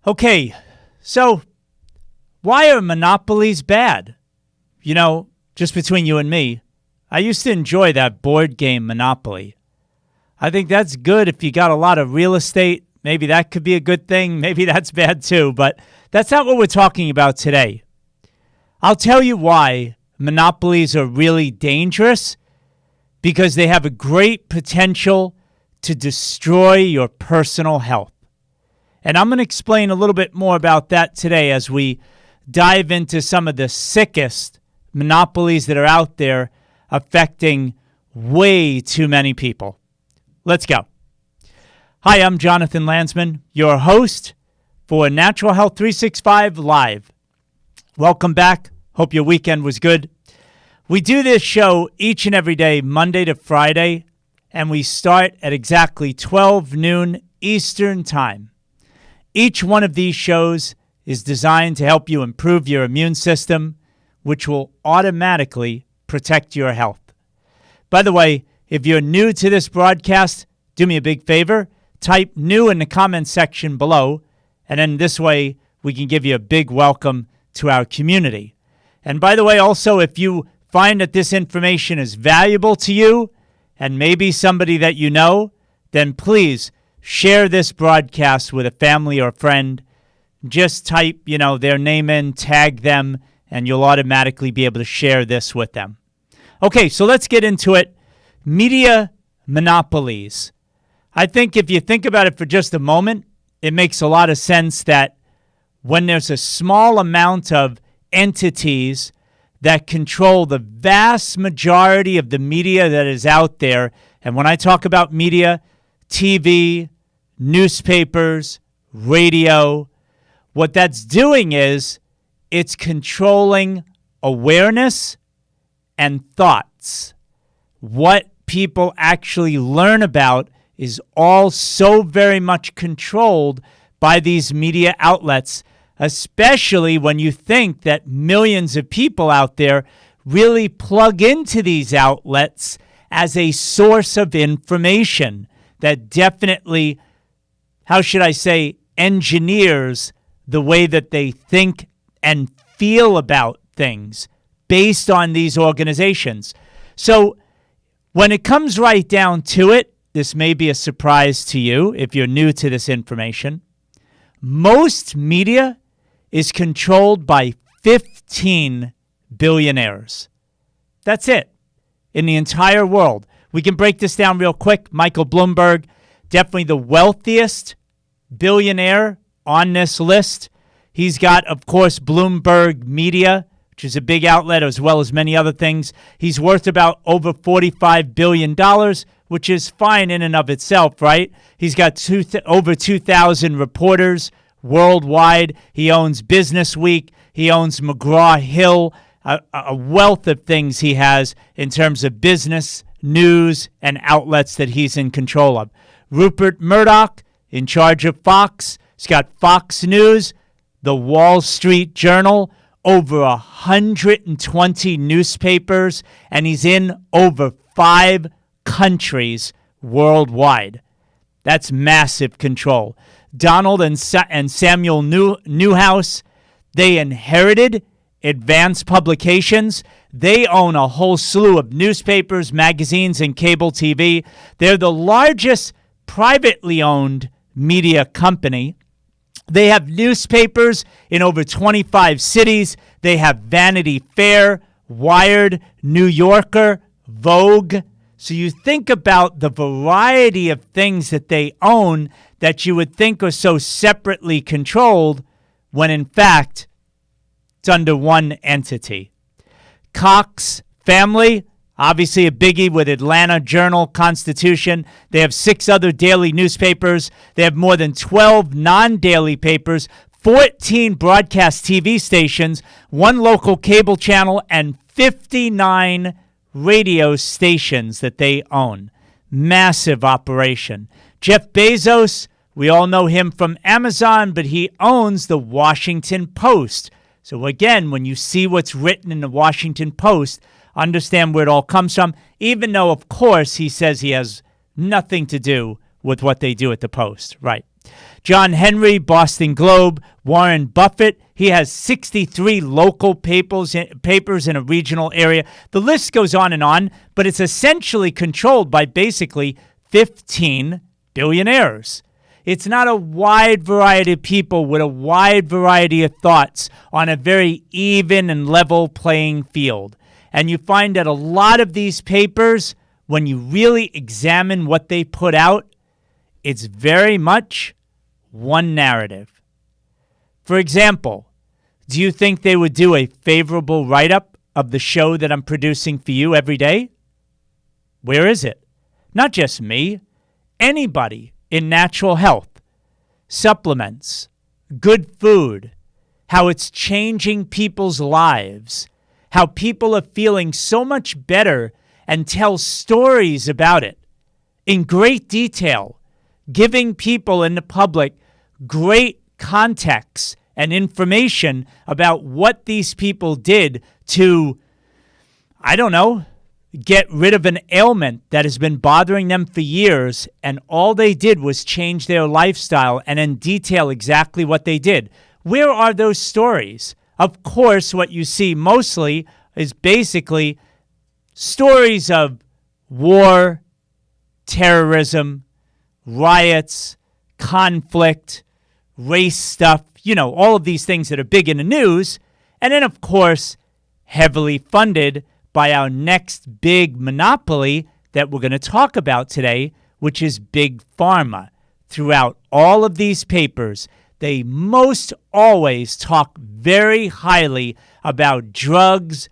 Okay, so why are monopolies bad? You know, just between you and me, I used to enjoy that board game Monopoly. I think that's good if you got a lot of real estate. Maybe that could be a good thing. Maybe that's bad too, but that's not what we're talking about today. I'll tell you why monopolies are really dangerous, because they have a great potential to destroy your personal health. And I'm going to explain a little bit more about that today as we dive into some of the sickest monopolies that are out there affecting way too many people. Let's go. Hi, I'm Jonathan Landsman, your host for Natural Health 365 Live. Welcome back. Hope your weekend was good. We do this show each and every day, Monday to Friday, and we start at exactly 12 noon Eastern Time. Each one of these shows is designed to help you improve your immune system, which will automatically protect your health. By the way, if you're new to this broadcast, do me a big favor, type new in the comments section below, and then this way we can give you a big welcome to our community. And by the way, also, if you find that this information is valuable to you and maybe somebody that you know, then please share this broadcast with a family or friend. Just type, their name in, tag them, and you'll automatically be able to share this with them. Okay, so let's get into it. Media monopolies. I think if you think about it for just a moment, it makes a lot of sense that when there's a small amount of entities that control the vast majority of the media that is out there, and when I talk about media, TV, newspapers, radio, what that's doing is it's controlling awareness and thoughts. What people actually learn about is all so very much controlled by these media outlets, especially when you think that millions of people out there really plug into these outlets as a source of information that definitely, engineers the way that they think and feel about things based on these organizations. So when it comes right down to it, this may be a surprise to you if you're new to this information. Most media is controlled by 15 billionaires. That's it in the entire world. We can break this down real quick. Michael Bloomberg, definitely the wealthiest billionaire on this list. He's got, of course, Bloomberg Media, which is a big outlet, as well as many other things. He's worth about over $45 billion, which is fine in and of itself, right? He's got over 2,000 reporters worldwide. He owns Business Week. He owns McGraw-Hill, a wealth of things he has in terms of business, news, and outlets that he's in control of. Rupert Murdoch, in charge of Fox. He's got Fox News, the Wall Street Journal, over 120 newspapers, and he's in over 5 countries worldwide. That's massive control. Donald and Samuel Newhouse, they inherited Advanced Publications. They own a whole slew of newspapers, magazines, and cable TV. They're the largest privately owned media company. They have newspapers in over 25 cities. They have Vanity Fair, Wired, New Yorker, Vogue. So you think about the variety of things that they own that you would think are so separately controlled, when in fact it's under one entity. Cox family, obviously a biggie with Atlanta Journal-Constitution. They have 6 other daily newspapers. They have more than 12 non-daily papers, 14 broadcast TV stations, 1 local cable channel, and 59 radio stations that they own. Massive operation. Jeff Bezos, we all know him from Amazon, but he owns the Washington Post. So again, when you see what's written in the Washington Post, understand where it all comes from, even though, of course, he says he has nothing to do with what they do at the Post. Right. John Henry, Boston Globe, Warren Buffett, he has 63 local papers in a regional area. The list goes on, but it's essentially controlled by basically 15 billionaires. It's not a wide variety of people with a wide variety of thoughts on a very even and level playing field. And you find that a lot of these papers, when you really examine what they put out, it's very much one narrative. For example, do you think they would do a favorable write-up of the show that I'm producing for you every day? Where is it? Not just me. Anybody in natural health, supplements, good food, how it's changing people's lives, how people are feeling so much better, and tell stories about it in great detail, giving people in the public great context and information about what these people did to, I don't know, get rid of an ailment that has been bothering them for years, and all they did was change their lifestyle and then detail exactly what they did. Where are those stories? Of course, what you see mostly is basically stories of war, terrorism, riots, conflict, race stuff, all of these things that are big in the news. And then, of course, heavily funded by our next big monopoly that we're going to talk about today, which is Big Pharma. Throughout all of these papers, they most always talk very highly about drugs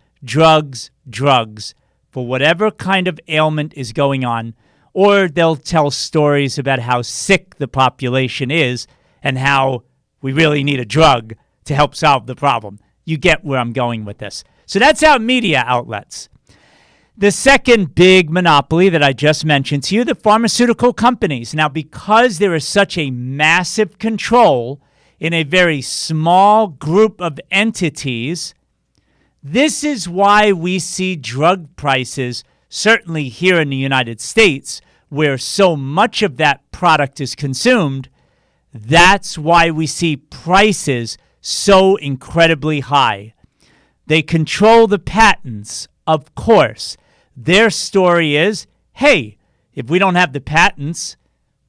for whatever kind of ailment is going on, or they'll tell stories about how sick the population is and how we really need a drug to help solve the problem. You get where I'm going with this. So that's our media outlets. The second big monopoly that I just mentioned to you, the pharmaceutical companies. Now, because there is such a massive control in a very small group of entities, this is why we see drug prices, certainly here in the United States, where so much of that product is consumed. That's why we see prices so incredibly high. They control the patents, of course. Their story is, hey, if we don't have the patents,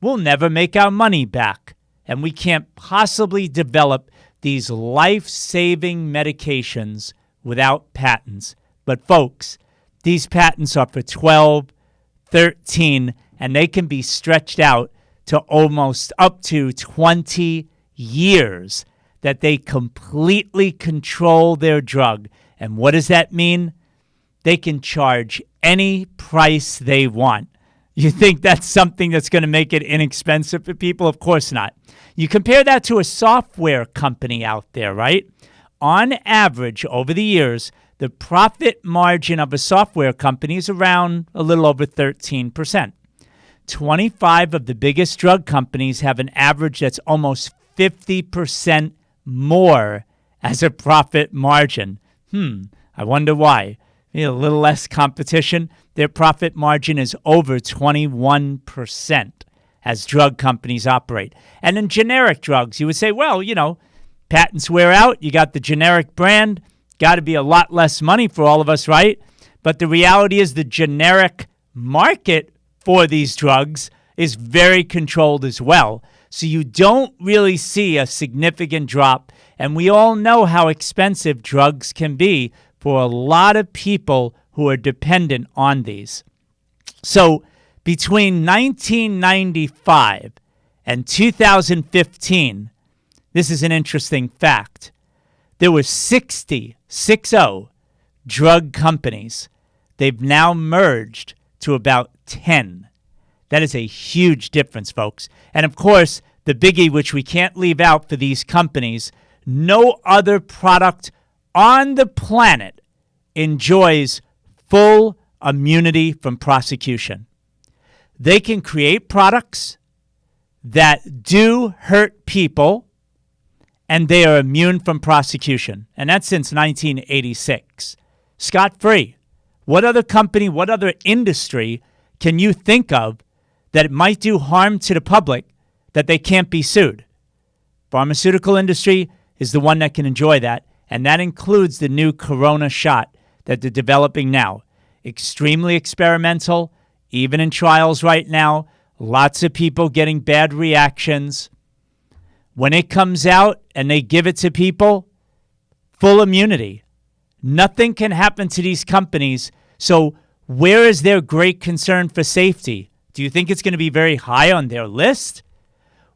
we'll never make our money back. And we can't possibly develop these life-saving medications without patents. But folks, these patents are for 12, 13, and they can be stretched out to almost up to 20 years that they completely control their drug. And what does that mean? They can charge any price they want. You think that's something that's going to make it inexpensive for people? Of course not. You compare that to a software company out there, right? On average, over the years, the profit margin of a software company is around a little over 13%. 25 of the biggest drug companies have an average that's almost 50% more as a profit margin. I wonder why. A little less competition. Their profit margin is over 21% as drug companies operate. And in generic drugs, you would say, well, patents wear out. You got the generic brand. Got to be a lot less money for all of us, right? But the reality is the generic market for these drugs is very controlled as well. So you don't really see a significant drop. And we all know how expensive drugs can be for a lot of people who are dependent on these. So between 1995 and 2015, this is an interesting fact, there were 60 drug companies. They've now merged to about 10. That is a huge difference, folks. And of course, the biggie, which we can't leave out for these companies, no other product on the planet enjoys full immunity from prosecution. They can create products that do hurt people, and they are immune from prosecution. And that's since 1986. Scot-free. What other company, what other industry can you think of that it might do harm to the public, that they can't be sued. Pharmaceutical industry is the one that can enjoy that, and that includes the new corona shot that they're developing now. Extremely experimental, even in trials right now. Lots of people getting bad reactions. When it comes out and they give it to people, full immunity. Nothing can happen to these companies. So where is their great concern for safety? Do you think it's going to be very high on their list?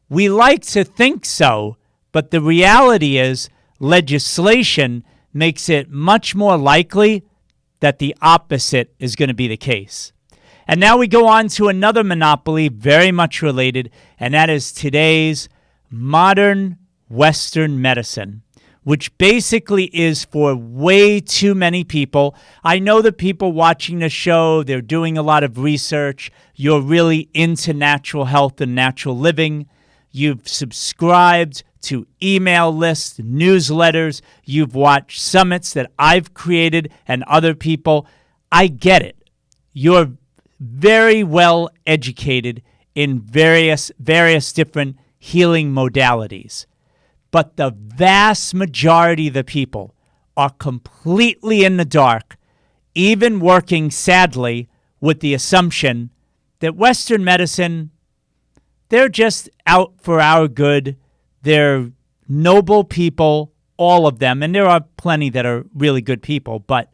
We like to think so, but the reality is legislation makes it much more likely that the opposite is going to be the case. And now we go on to another monopoly very much related, and that is today's modern Western medicine, which basically is for way too many people. I know the people watching the show, they're doing a lot of research. You're really into natural health and natural living. You've subscribed to email lists, newsletters. You've watched summits that I've created and other people. I get it. You're very well educated in various different healing modalities. But the vast majority of the people are completely in the dark, even working, sadly, with the assumption that Western medicine, they're just out for our good. They're noble people, all of them, and there are plenty that are really good people, but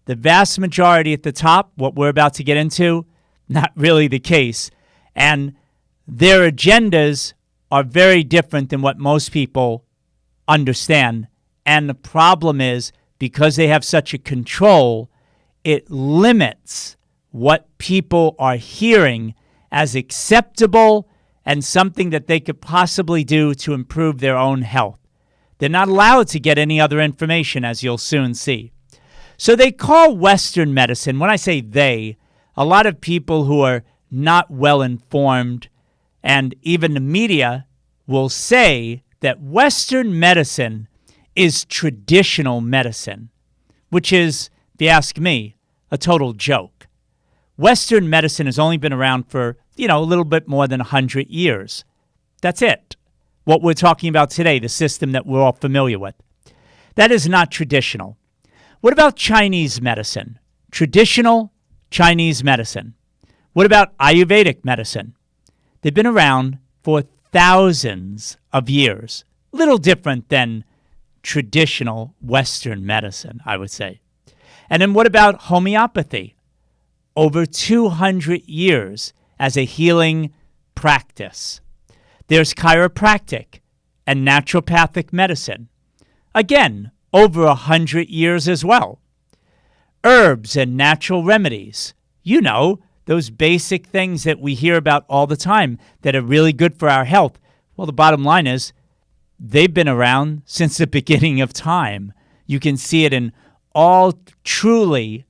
the vast majority at the top, what we're about to get into, not really the case. And their agendas are very different than what most people understand. And the problem is, because they have such a control, it limits what people are hearing as acceptable and something that they could possibly do to improve their own health. They're not allowed to get any other information, as you'll soon see. So they call Western medicine, when I say they, a lot of people who are not well informed, and even the media will say that Western medicine is traditional medicine, which is, if you ask me, a total joke. Western medicine has only been around for, a little bit more than 100 years. That's it. What we're talking about today, the system that we're all familiar with. That is not traditional. What about Chinese medicine? Traditional Chinese medicine. What about Ayurvedic medicine? They've been around for thousands of years. Little different than traditional Western medicine, I would say. And then what about homeopathy? Over 200 years as a healing practice. There's chiropractic and naturopathic medicine. Again, over 100 years as well. Herbs and natural remedies. Those basic things that we hear about all the time that are really good for our health. Well, the bottom line is they've been around since the beginning of time. You can see it in all truly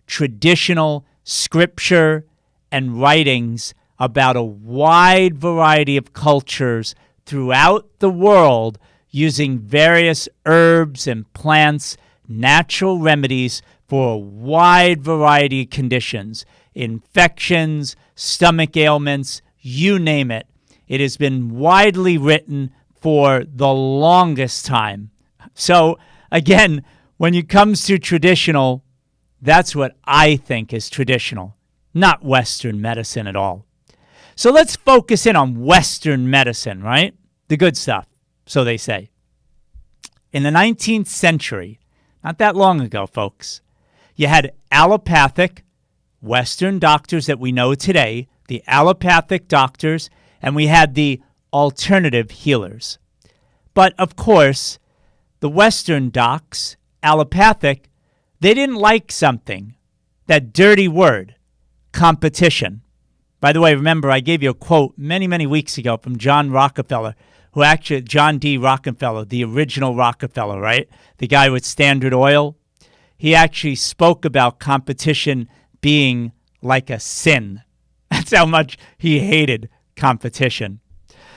traditional scripture and writings about a wide variety of cultures throughout the world using various herbs and plants, natural remedies for a wide variety of conditions, infections, stomach ailments, you name it. It has been widely written for the longest time. So again, when it comes to traditional, that's what I think is traditional, not Western medicine at all. So let's focus in on Western medicine, right? The good stuff, so they say. In the 19th century, not that long ago, folks, you had allopathic Western doctors that we know today, the allopathic doctors, and we had the alternative healers. But of course, the Western docs, allopathic, they didn't like something, that dirty word, competition. By the way, remember, I gave you a quote many, many weeks ago from John Rockefeller, John D. Rockefeller, the original Rockefeller, right? The guy with Standard Oil. He actually spoke about competition being like a sin. That's how much he hated competition.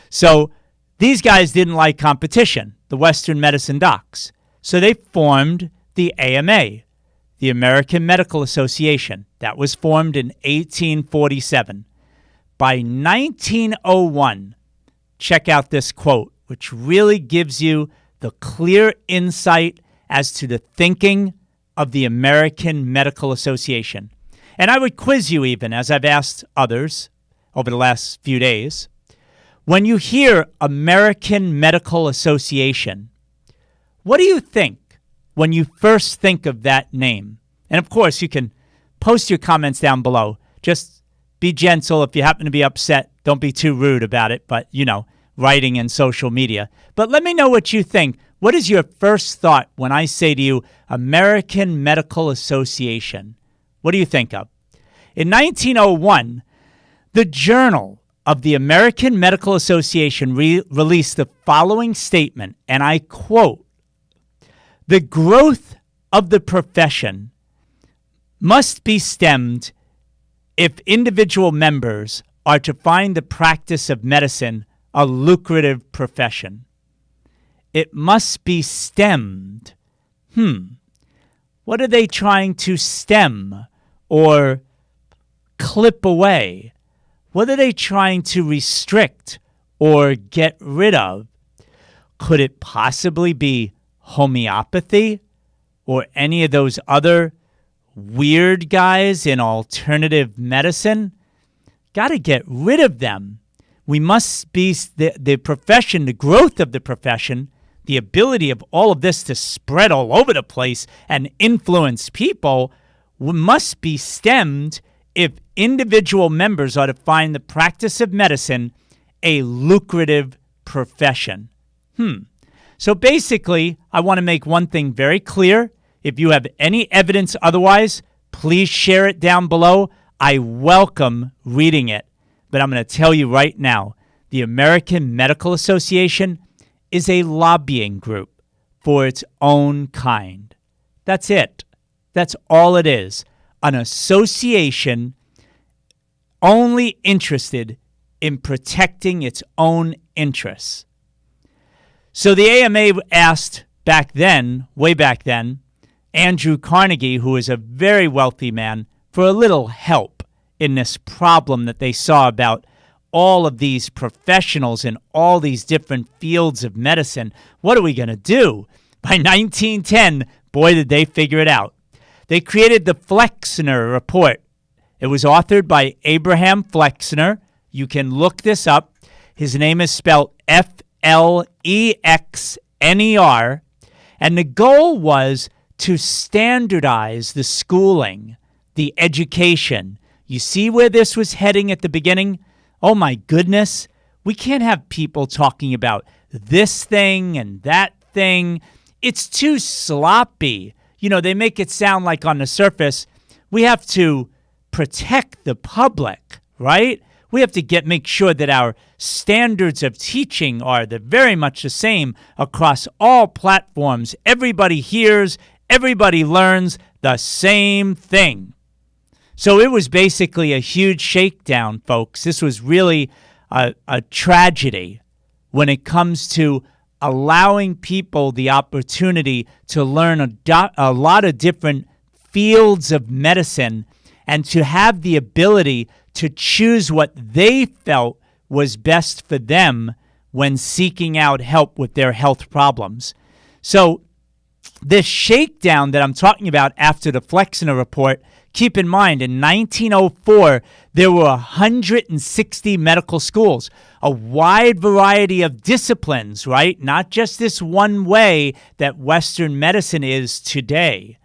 So these guys didn't like competition, the Western medicine docs. So they formed the AMA, the American Medical Association. That was formed in 1847. By 1901, check out this quote, which really gives you the clear insight as to the thinking of the American Medical Association. And I would quiz you even, as I've asked others over the last few days. When you hear American Medical Association, what do you think when you first think of that name? And of course, you can post your comments down below. Just be gentle. If you happen to be upset, don't be too rude about it, but writing and social media. But let me know what you think. What is your first thought when I say to you, American Medical Association? What do you think of? In 1901, the Journal of the American Medical Association released the following statement, and I quote, "The growth of the profession must be stemmed if individual members are to find the practice of medicine a lucrative profession." It must be stemmed. What are they trying to stem or clip away? What are they trying to restrict or get rid of? Could it possibly be homeopathy or any of those other weird guys in alternative medicine? Got to get rid of them. We must be the profession, the growth of the profession, the ability of all of this to spread all over the place and influence people must be stemmed if individual members are to find the practice of medicine a lucrative profession. So basically, I want to make one thing very clear. If you have any evidence otherwise, please share it down below. I welcome reading it. But I'm going to tell you right now, the American Medical Association is a lobbying group for its own kind. That's it. That's all it is. An association only interested in protecting its own interests. So the AMA asked back then, way back then, Andrew Carnegie, who is a very wealthy man, for a little help in this problem that they saw about all of these professionals in all these different fields of medicine. What are we going to do? By 1910, boy, did they figure it out. They created the Flexner Report. It was authored by Abraham Flexner. You can look this up. His name is spelled Flexner. And the goal was to standardize the schooling, the education. You see where this was heading at the beginning? Oh my goodness. We can't have people talking about this thing and that thing. It's too sloppy. They make it sound like on the surface, we have to protect the public, right? We have to make sure that our standards of teaching are very much the same across all platforms. Everybody hears, everybody learns the same thing. So it was basically a huge shakedown, folks. This was really a tragedy when it comes to allowing people the opportunity to learn a lot of different fields of medicine and to have the ability to choose what they felt was best for them when seeking out help with their health problems. So this shakedown that I'm talking about after the Flexner Report, keep in mind, in 1904, there were 160 medical schools, a wide variety of disciplines, right? Not just this one way that Western medicine is today.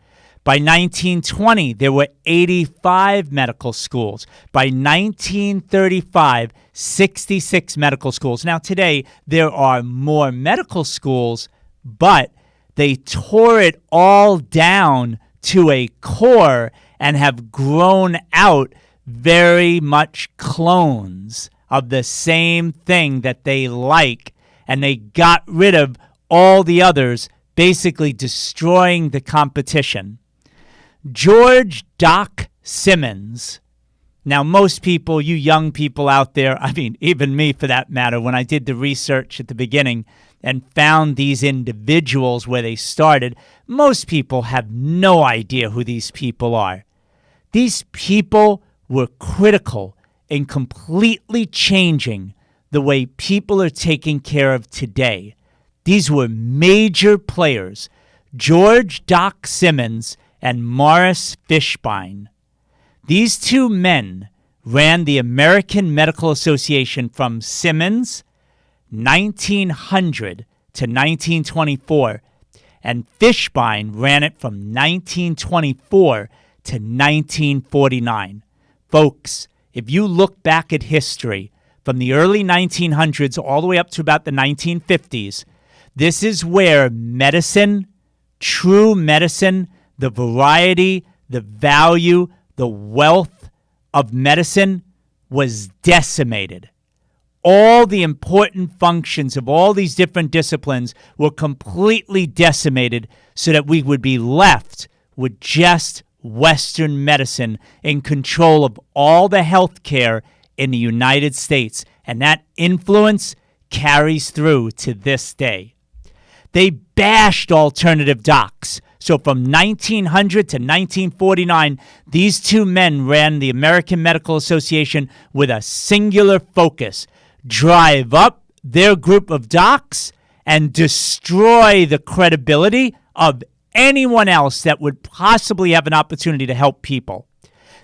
By 1920, there were 85 medical schools. By 1935, 66 medical schools. Now, today, there are more medical schools, but they tore it all down to a core and have grown out very much clones of the same thing that they like, and they got rid of all the others, basically destroying the competition. George Doc Simmons. Now, most people, you young people out there, even me for that matter, when I did the research at the beginning and found these individuals where they started, most people have no idea who these people are. These people were critical in completely changing the way people are taken care of today. These were major players, George Doc Simmons and Morris Fishbein. These two men ran the American Medical Association from Simmons, 1900 to 1924, and Fishbein ran it from 1924 to 1949. Folks, if you look back at history from the early 1900s all the way up to about the 1950s, this is where medicine, true medicine, the variety, the value, the wealth of medicine was decimated. All the important functions of all these different disciplines were completely decimated so that we would be left with just Western medicine in control of all the health care in the United States. And that influence carries through to this day. They bashed alternative docs. So from 1900 to 1949, these two men ran the American Medical Association with a singular focus: drive up their group of docs and destroy the credibility of anyone else that would possibly have an opportunity to help people.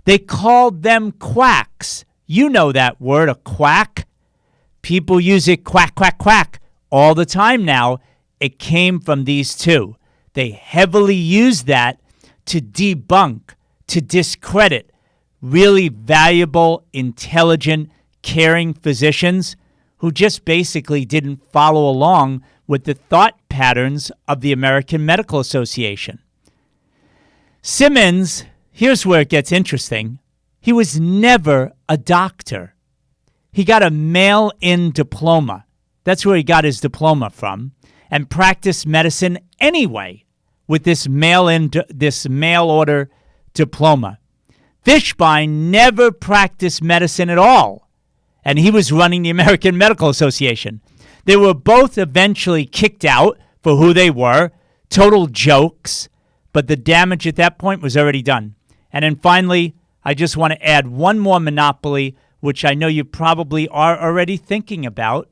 They called them quacks. You know that word, a quack. People use it quack, quack, quack all the time now. It came from these two. They heavily used that to debunk, to discredit really valuable, intelligent, caring physicians who just basically didn't follow along with the thought patterns of the American Medical Association. Simmons, here's where it gets interesting. He was never a doctor. He got a mail-in diploma. That's where he got his diploma from, and practiced medicine anyway with this mail-order diploma. Fishbein never practiced medicine at all, and he was running the American Medical Association. They were both eventually kicked out for who they were, total jokes, but the damage at that point was already done. And then finally, I just want to add one more monopoly, which I know you probably are already thinking about,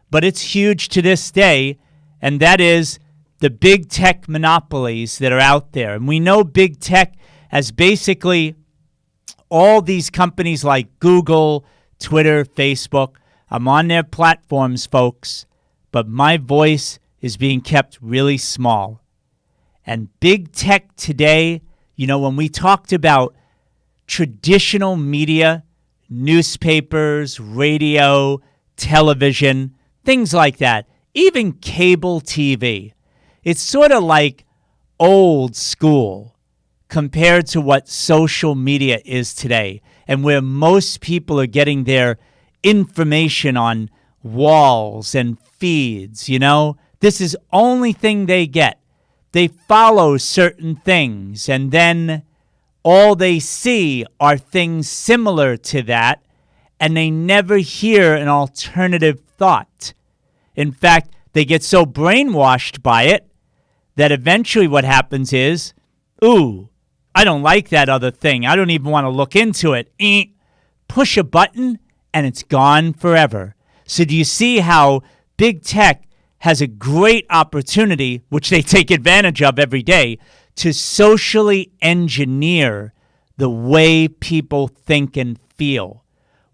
but it's huge to this day, and that is the big tech monopolies that are out there. And we know big tech as basically all these companies like Google, Twitter, Facebook. I'm on their platforms, folks, but my voice is being kept really small. And big tech today, when we talked about traditional media, newspapers, radio, television, things like that, even cable TV, it's sort of like old school compared to what social media is today, and where most people are getting their information on walls and feeds. This is only thing they get. They follow certain things, and then all they see are things similar to that, and they never hear an alternative thought. In fact, they get so brainwashed by it that eventually what happens is, ooh, I don't like that other thing. I don't even want to look into it. Push a button, and it's gone forever. So do you see how big tech has a great opportunity, which they take advantage of every day, to socially engineer the way people think and feel,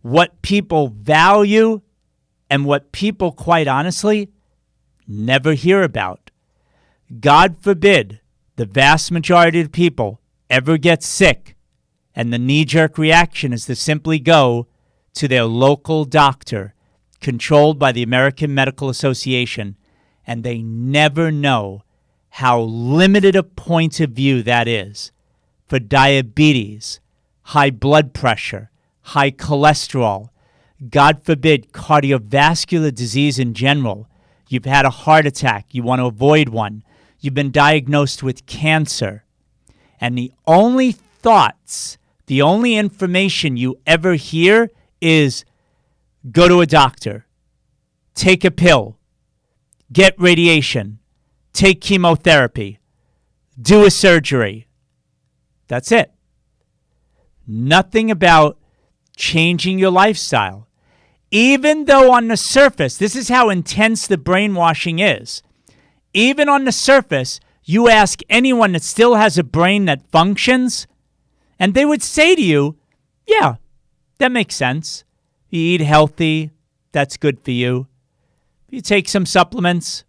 what people value, and what people, quite honestly, never hear about. God forbid the vast majority of people ever get sick, and the knee-jerk reaction is to simply go to their local doctor, controlled by the American Medical Association, and they never know how limited a point of view that is for diabetes, high blood pressure, high cholesterol, God forbid, cardiovascular disease in general. You've had a heart attack, you want to avoid one. You've been diagnosed with cancer. And the only thoughts, the only information you ever hear is go to a doctor, take a pill, get radiation, take chemotherapy, do a surgery. That's it. Nothing about changing your lifestyle. Even though on the surface, this is how intense the brainwashing is. Even on the surface, you ask anyone that still has a brain that functions, and they would say to you, yeah, that makes sense. You eat healthy, that's good for you. You take some supplements,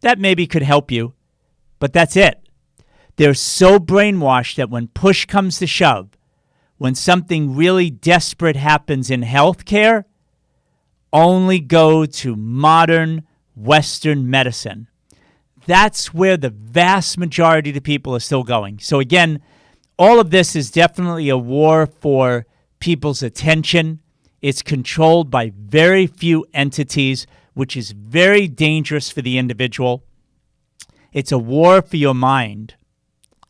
that maybe could help you. But that's it. They're so brainwashed that when push comes to shove, when something really desperate happens in healthcare, only go to modern Western medicine. That's where the vast majority of the people are still going. So again, all of this is definitely a war for people's attention. It's controlled by very few entities, which is very dangerous for the individual. It's a war for your mind.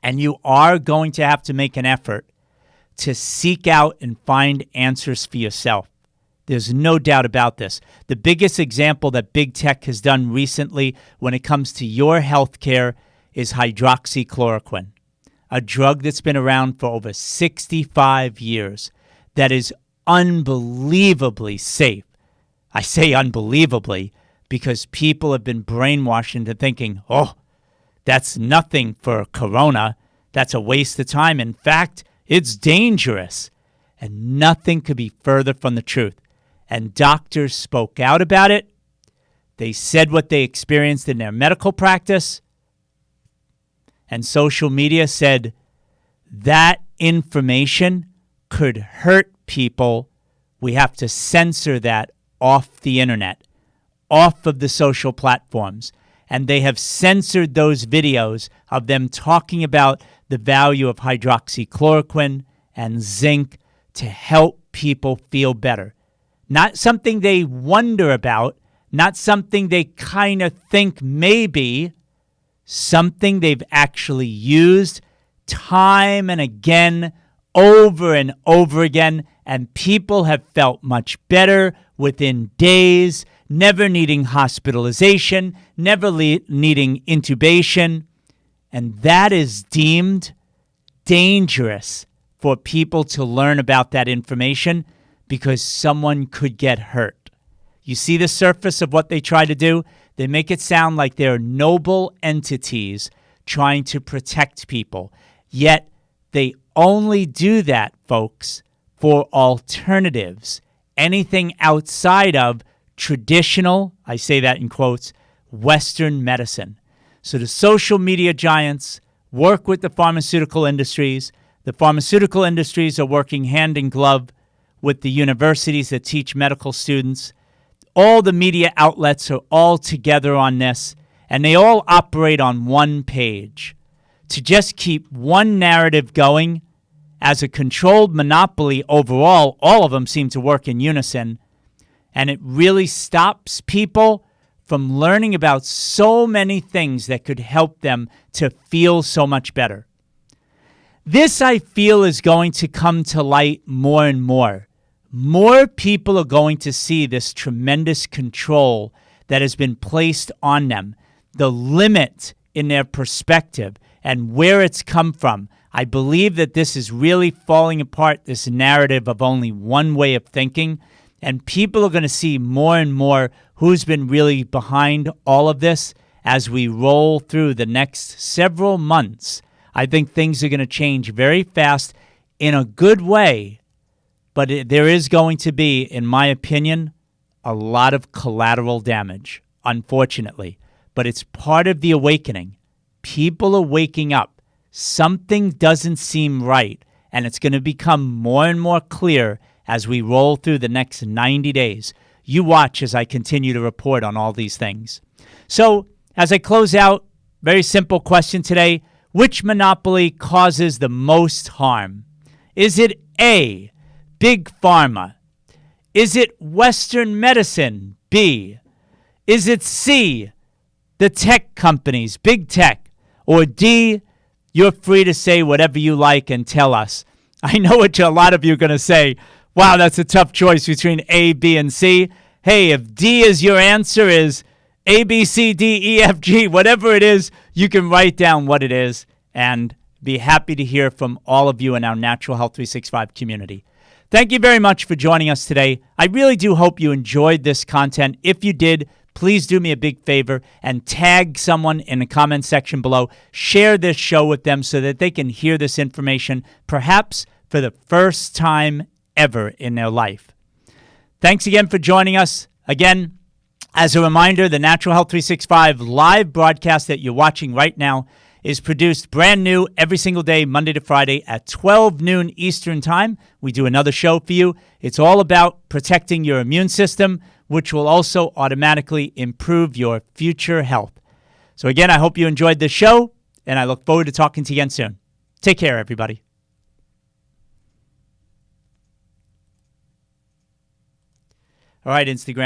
And you are going to have to make an effort to seek out and find answers for yourself. There's no doubt about this. The biggest example that big tech has done recently when it comes to your health care is hydroxychloroquine, a drug that's been around for over 65 years that is unbelievably safe. I say unbelievably because people have been brainwashed into thinking, oh, that's nothing for corona. That's a waste of time. In fact, it's dangerous. And nothing could be further from the truth. And doctors spoke out about it. They said what they experienced in their medical practice. And social media said that information could hurt people. We have to censor that off the internet, off of the social platforms. And they have censored those videos of them talking about the value of hydroxychloroquine and zinc to help people feel better. Not something they wonder about, not something they kind of think maybe, something they've actually used time and again, over and over again, and people have felt much better within days, never needing hospitalization, never needing intubation. And that is deemed dangerous for people to learn about that information because someone could get hurt. You see the surface of what they try to do? They make it sound like they're noble entities trying to protect people. Yet they only do that, folks, for alternatives. Anything outside of traditional, I say that in quotes, Western medicine. So the social media giants work with the pharmaceutical industries. The pharmaceutical industries are working hand in glove with the universities that teach medical students. All the media outlets are all together on this, and they all operate on one page to just keep one narrative going. As a controlled monopoly overall, all of them seem to work in unison, and it really stops people from learning about so many things that could help them to feel so much better. This, I feel, is going to come to light more and more. More people are going to see this tremendous control that has been placed on them, the limit in their perspective, and where it's come from. I believe that this is really falling apart, this narrative of only one way of thinking, and people are going to see more and more who's been really behind all of this as we roll through the next several months. I think things are going to change very fast in a good way, but there is going to be, in my opinion, a lot of collateral damage, unfortunately. But it's part of the awakening. People are waking up. Something doesn't seem right, and it's going to become more and more clear as we roll through the next 90 days. You watch as I continue to report on all these things. So, as I close out, very simple question today. Which monopoly causes the most harm? Is it A, Big Pharma? Is it Western medicine? B. Is it C, the tech companies, big tech? Or D, you're free to say whatever you like and tell us. I know what a lot of you are going to say. Wow, that's a tough choice between A, B, and C. Hey, if D is your answer is A, B, C, D, E, F, G, whatever it is, you can write down what it is and be happy to hear from all of you in our Natural Health 365 community. Thank you very much for joining us today. I really do hope you enjoyed this content. If you did, please do me a big favor and tag someone in the comment section below. Share this show with them so that they can hear this information, perhaps for the first time ever in their life. Thanks again for joining us. Again, as a reminder, the Natural Health 365 live broadcast that you're watching right now is produced brand new every single day, Monday to Friday at 12 noon Eastern Time. We do another show for you. It's all about protecting your immune system, which will also automatically improve your future health. So again, I hope you enjoyed this show, and I look forward to talking to you again soon. Take care, everybody. All right, Instagram.